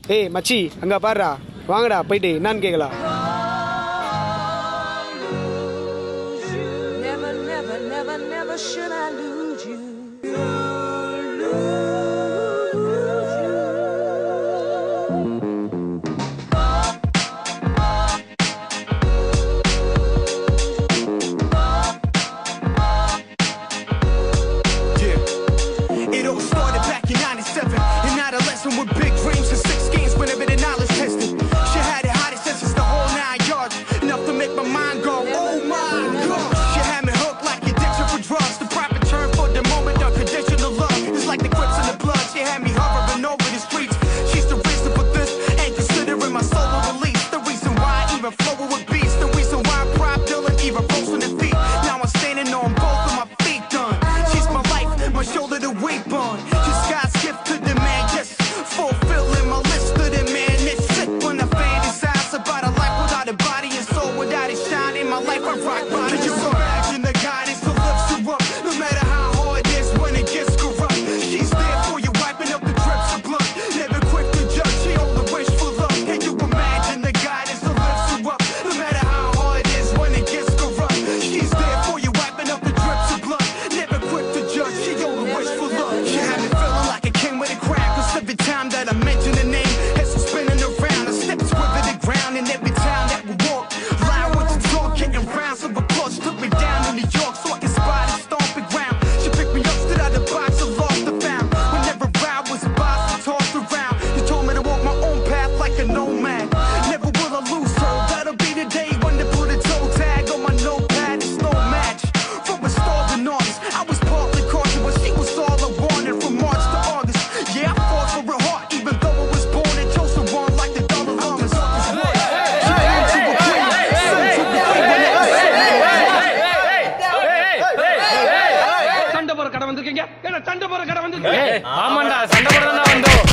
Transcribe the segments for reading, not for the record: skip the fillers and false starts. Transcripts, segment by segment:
Hey, machi, anga parra. Vaangada, poite, nan kekala. Never, never, never, never should I lose you. With big dreams and 6 games whenever the knowledge tested. She had it hot since the whole 9 yards. Enough to make my mind go, oh my God. She had me hooked like addiction for drugs. The proper term for the moment, unconditional love. It's like the grips in the blood. She had me hovering over the streets. She's the reason for this, and considering my solo release. The reason why I even flow with beats. The reason why I'm prop dealing, even rose on the feet. Now I'm standing on both of my feet done. She's my life, my shoulder to weep on. She's God's gift to the man, yes. Fulfilling my list of them, man. It's sick when I fantasize about a life without a body and soul, without it shining. My life I rock bottom. Can you imagine the guidance that lifts you up, no matter how hard it is when it gets corrupt? She's there for you, wiping up the drips of blood. Never quick to judge, she only wish for love. Can you imagine the guidance that lifts you up, no matter how hard it is when it gets corrupt? She's there for you, wiping up the drips of blood. Never quick to judge, she only wish for love. She had me feeling like a king with a crown, 'cause every time that I mention the name, heads are spinning around. The steps within the ground, and every time that we walk, loud with the talk, getting rounds of applause. Took me down to New York so I can spot and stomp the ground. She picked me up, stood out the box, and lost the found. Whenever I was about to toss around, you told me to walk my own path like a nomad. Never will I lose her. That'll be the day when they put a toe tag on my notepad. It's no match from a starving artist. I was partly cautious, but she was all I wanted from March to August. Yeah, I fought for her heart, even though I was born and chosen one like the Dalai Lama's. சண்டை போற கடை வந்திருக்கீங்க. என்ன சண்டை போற கடை வந்திருக்கீங்க? ஆமாண்டா, சண்டை போட தான் வந்தோம்.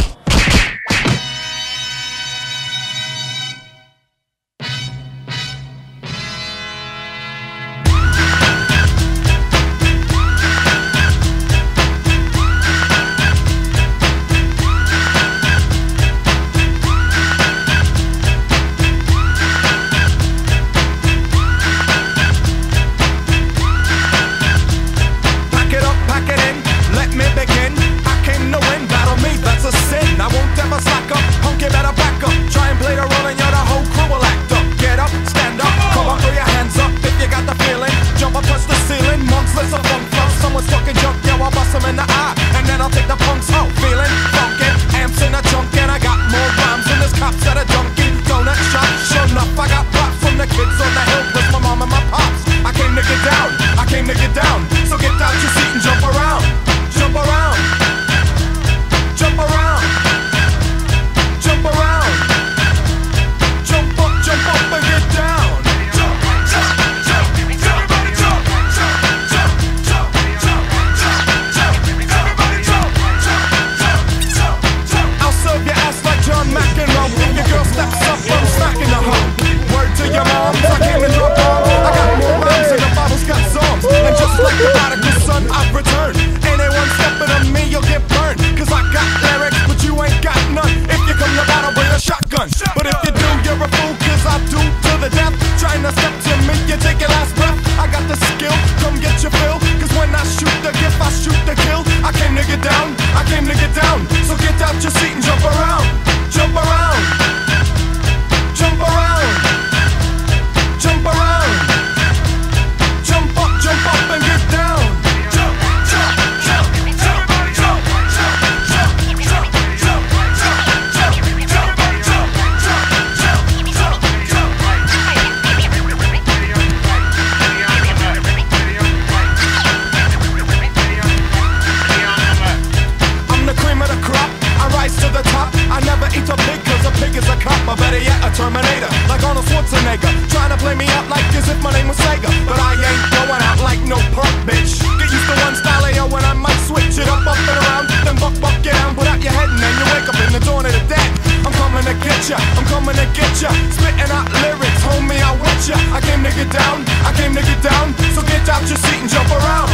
out your seat and jump around,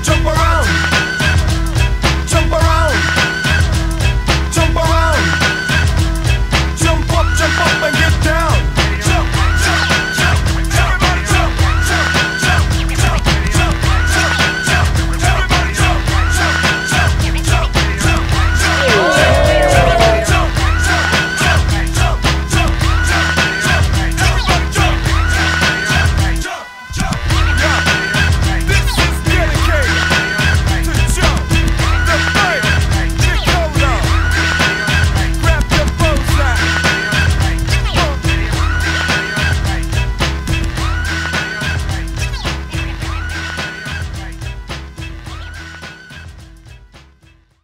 jump around, jump around.